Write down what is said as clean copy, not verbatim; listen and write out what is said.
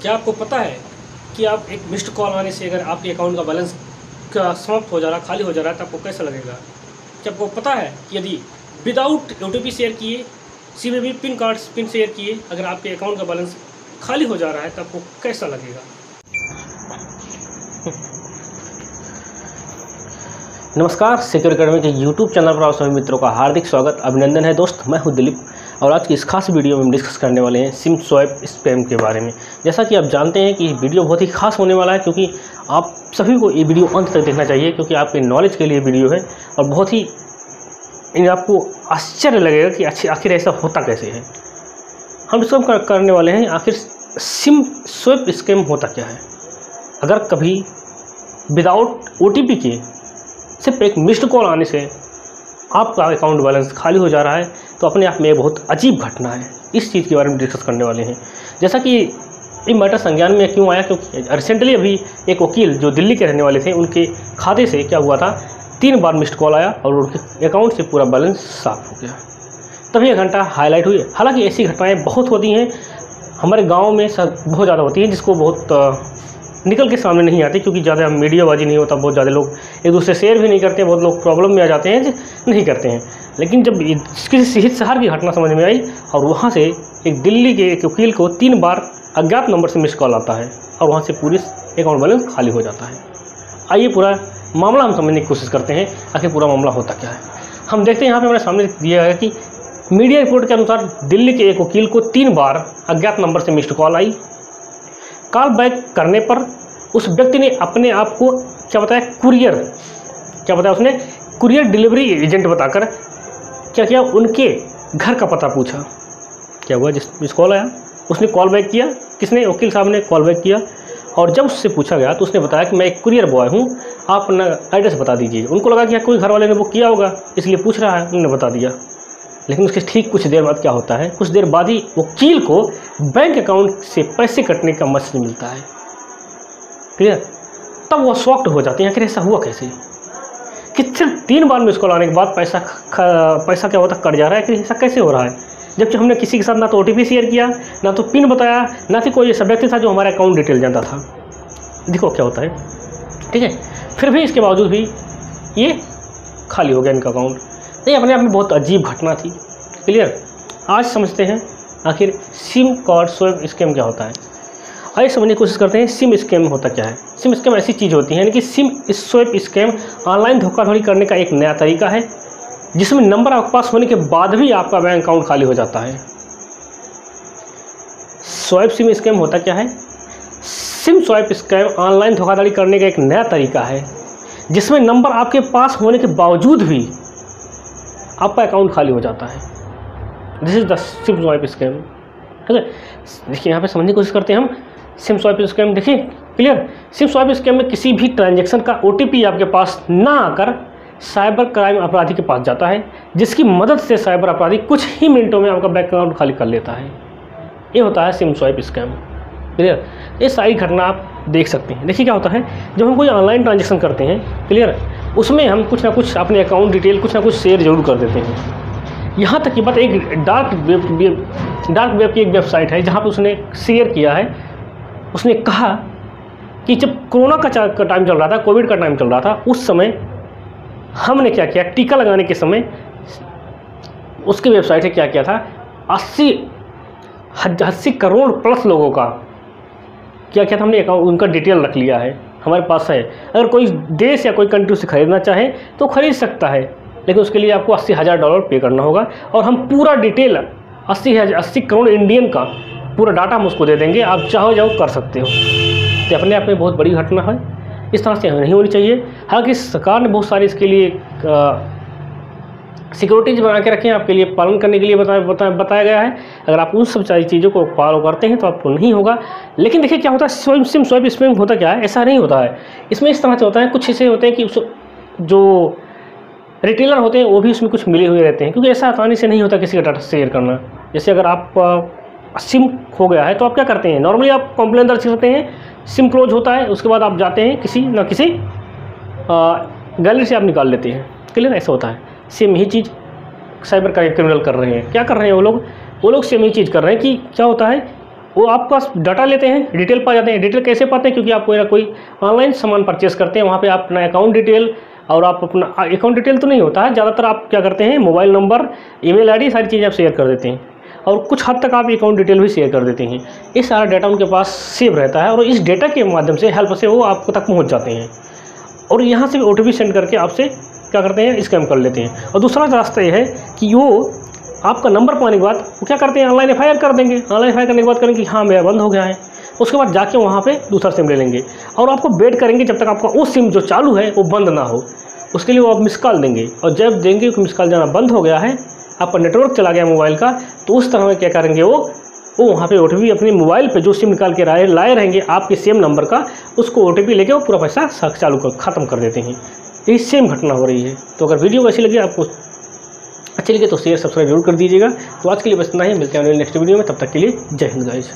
क्या आपको पता है कि आप एक मिस्ड कॉल आने से अगर आपके अकाउंट का बैलेंस का समाप्त हो जा रहा है, खाली हो जा रहा है, तो आपको कैसा लगेगा? क्या आपको पता है कि यदि विदाउट OTP शेयर किए, सिम में भी पिन शेयर किए, अगर आपके अकाउंट का बैलेंस खाली हो जा रहा है तो आपको कैसा लगेगा? नमस्कार, सिक्योर अकेडमी के YouTube चैनल पर आप सभी मित्रों का हार्दिक स्वागत, अभिनंदन है दोस्त। मैं हूं दिलीप और आज की इस खास वीडियो में हम डिस्कस करने वाले हैं सिम स्वैप स्पैम के बारे में। जैसा कि आप जानते हैं कि वीडियो बहुत ही खास होने वाला है, क्योंकि आप सभी को ये वीडियो अंत तक देखना चाहिए, क्योंकि आपके नॉलेज के लिए वीडियो है और बहुत ही आपको आश्चर्य लगेगा कि आखिर ऐसा होता कैसे है। हम डिस्कस करने वाले हैं आखिर सिम स्वैप स्कैम होता क्या है। अगर कभी विदाउट OTP के सिर्फ एक मिस्ड कॉल आने से आपका अकाउंट बैलेंस खाली हो जा रहा है, तो अपने आप में बहुत अजीब घटना है। इस चीज़ के बारे में डिस्कस करने वाले हैं। जैसा कि ये मैटर संज्ञान में क्यों आया, क्योंकि रिसेंटली अभी एक वकील जो दिल्ली के रहने वाले थे, उनके खाते से क्या हुआ था, 3 बार मिस्ड कॉल आया और उनके अकाउंट से पूरा बैलेंस साफ हो गया। तभी 1 घंटा हाईलाइट हुई। हालांकि ऐसी घटनाएँ बहुत होती हैं, हमारे गाँव में बहुत ज़्यादा होती हैं, जिसको बहुत निकल के सामने नहीं आती, क्योंकि ज़्यादा मीडियाबाजी नहीं होता। बहुत ज़्यादा लोग एक दूसरे शेयर भी नहीं करते, बहुत लोग प्रॉब्लम में आ जाते हैं, नहीं करते हैं। लेकिन जब किसी शहर की घटना समझ में आई और वहाँ से एक दिल्ली के एक वकील को 3 बार अज्ञात नंबर से मिस्ड कॉल आता है और वहाँ से पूरी अकाउंट बैलेंस खाली हो जाता है। आइए पूरा मामला हम समझने की कोशिश करते हैं, आखिर पूरा मामला होता क्या है। हम देखते हैं यहाँ पे हमारे सामने दिया गया कि मीडिया रिपोर्ट के अनुसार दिल्ली के एक वकील को 3 बार अज्ञात नंबर से मिस्ड कॉल आई। कॉल बैक करने पर उस व्यक्ति ने अपने आप को क्या बताया, उसने कुरियर डिलीवरी एजेंट बताकर क्या किया, उनके घर का पता पूछा। क्या हुआ, जिस कॉल आया उसने कॉल बैक किया। किसने? वकील साहब ने कॉल बैक किया। और जब उससे पूछा गया तो उसने बताया कि मैं एक कुरियर बॉय हूँ, आप अपना एड्रेस बता दीजिए। उनको लगा कि कोई घर वाले ने बुक किया होगा, इसलिए पूछ रहा है, उन्होंने बता दिया। लेकिन उसके ठीक कुछ देर बाद क्या होता है, कुछ देर बाद ही वकील को बैंक अकाउंट से पैसे कटने का मैसेज मिलता है। क्लियर? तब वो शॉक्ड हो जाते हैं कि ऐसा हुआ कैसे, कि सिर्फ 3 बार मिस कॉल आने के बाद पैसा क्या होता, कट जा रहा है। कि ऐसा कैसे हो रहा है, जबकि हमने किसी के साथ ना तो OTP शेयर किया, ना तो पिन बताया, ना तो कोई ऐसा व्यक्ति था जो हमारा अकाउंट डिटेल जानता था। देखो क्या होता है। ठीक है, फिर भी इसके बावजूद भी ये खाली हो गया इनका अकाउंट। ये अपने आप में बहुत अजीब घटना थी। क्लियर? आज समझते हैं आखिर सिम कार्ड स्वैप स्कैम क्या होता है। आइए समझने की कोशिश करते हैं सिम स्कैम होता क्या है। सिम स्कैम ऐसी चीज़ होती है, यानी कि सिम स्वैप स्कैम ऑनलाइन धोखाधड़ी करने का एक नया तरीका है, जिसमें नंबर आपके पास होने के बाद भी आपका बैंक अकाउंट खाली हो जाता है। स्वैप सिम स्कैम होता क्या है? सिम स्वैप स्कैम ऑनलाइन धोखाधड़ी करने का एक नया तरीका है, जिसमें नंबर आपके पास होने के बावजूद भी आपका अकाउंट खाली हो जाता है। This is the SIM swap scam. ठीक है, देखिए यहाँ पे समझने की कोशिश करते हैं हम सिम स्वैप स्कैम। देखिए क्लियर, सिम स्वैप स्कैम में किसी भी ट्रांजैक्शन का OTP आपके पास ना आकर साइबर क्राइम अपराधी के पास जाता है, जिसकी मदद से साइबर अपराधी कुछ ही मिनटों में आपका बैंक अकाउंट खाली कर लेता है। ये होता है सिम स्वैप स्कैम। क्लियर? ये सारी घटना आप देख सकते हैं। देखिए क्या होता है, जब हम कोई ऑनलाइन ट्रांजैक्शन करते हैं, क्लियर, उसमें हम कुछ ना कुछ अपने अकाउंट डिटेल कुछ ना कुछ शेयर जरूर कर देते हैं। यहाँ तक कि बात एक डार्क वेब की एक वेबसाइट है, जहाँ पर उसने शेयर किया है। उसने कहा कि जब कोरोना का टाइम चल रहा था, कोविड का टाइम चल रहा था, उस समय हमने क्या किया, टीका लगाने के समय उसकी वेबसाइट से क्या किया था, 80 करोड़ प्लस लोगों का क्या किया था, हमने अकाउंट उनका डिटेल रख लिया है, हमारे पास है। अगर कोई देश या कोई कंट्री से ख़रीदना चाहे तो ख़रीद सकता है, लेकिन उसके लिए आपको $80,000 पे करना होगा, और हम पूरा डिटेल 80 करोड़ इंडियन का पूरा डाटा हम उसको दे देंगे, आप चाहो जाओ कर सकते हो। तो अपने आप में बहुत बड़ी घटना है, इस तरह से नहीं होनी चाहिए। हालांकि सरकार ने बहुत सारे इसके लिए सिक्योरिटीज बना के रखे हैं, आपके लिए पालन करने के लिए बताया गया है। अगर आप उन सब सारी चीज़ों को फॉलो करते हैं तो आपको नहीं होगा। लेकिन देखिए क्या होता है, सिम स्वैप स्कैम होता क्या है, ऐसा नहीं होता है। इसमें इस तरह से होता है, कुछ ऐसे होते हैं कि जो रिटेलर होते हैं वो भी उसमें कुछ मिले हुए रहते हैं, क्योंकि ऐसा आसानी से नहीं होता किसी का डाटा शेयर करना। जैसे अगर आप सिम खो गया है तो आप क्या करते हैं, नॉर्मली आप कंप्लेन दर्ज करते हैं, सिम क्लोज होता है, उसके बाद आप जाते हैं किसी न किसी गैलरी से आप निकाल लेते हैं। क्लियर? ऐसा होता है। सेम ही चीज़ साइबर क्रिमिनल कर रहे हैं। क्या कर रहे हैं वो लोग सेम ही चीज़ कर रहे हैं कि क्या होता है, वो आपका डाटा लेते हैं, डिटेल पा जाते हैं। डिटेल कैसे पाते हैं? क्योंकि आप कोई ऑनलाइन सामान परचेस करते हैं, वहाँ पे आप अपना अकाउंट डिटेल और आप अपना अकाउंट डिटेल तो नहीं होता है, ज़्यादातर आप क्या करते हैं, मोबाइल नंबर, ईमेल आईडी, सारी चीज़ें आप शेयर कर देते हैं और कुछ हद तक आप अकाउंट डिटेल भी शेयर कर देते हैं। ये सारा डाटा उनके पास सेव रहता है और इस डेटा के माध्यम से, हेल्प से वो आपको तक पहुँच जाते हैं और यहाँ से OTP सेंड करके आपसे क्या करते हैं, स्कैम कर लेते हैं। और दूसरा रास्ता ये है कि वो आपका नंबर पाने के बाद वो क्या करते हैं, ऑनलाइन FIR कर देंगे। ऑनलाइन FIR करने के बाद करेंगे कि हाँ मेरा बंद हो गया है, उसके बाद जाके वहाँ पे दूसरा सिम ले लेंगे और आपको वेट करेंगे जब तक आपका वो सिम जो चालू है वो बंद ना हो। उसके लिए वो आप मिस कॉल देंगे और जब देंगे कि मिस कॉल जाना बंद हो गया है, आपका नेटवर्क चला गया मोबाइल का, तो उस तरह में क्या करेंगे, वो वहाँ पे OTP अपने मोबाइल पे जो सिम निकाल के लाए रहेंगे आपके सेम नंबर का, उसको OTP लेके वो पूरा पैसा चालू कर ख़त्म कर देते हैं। यही सेम घटना हो रही है। तो अगर वीडियो अच्छी लगी, आपको अच्छी लगे तो शेयर सब्सक्राइब जरूर कर दीजिएगा। तो आज के लिए बस इतना ही, मिलते हैं नेक्स्ट वीडियो में, तब तक के लिए जय हिंद गाइस।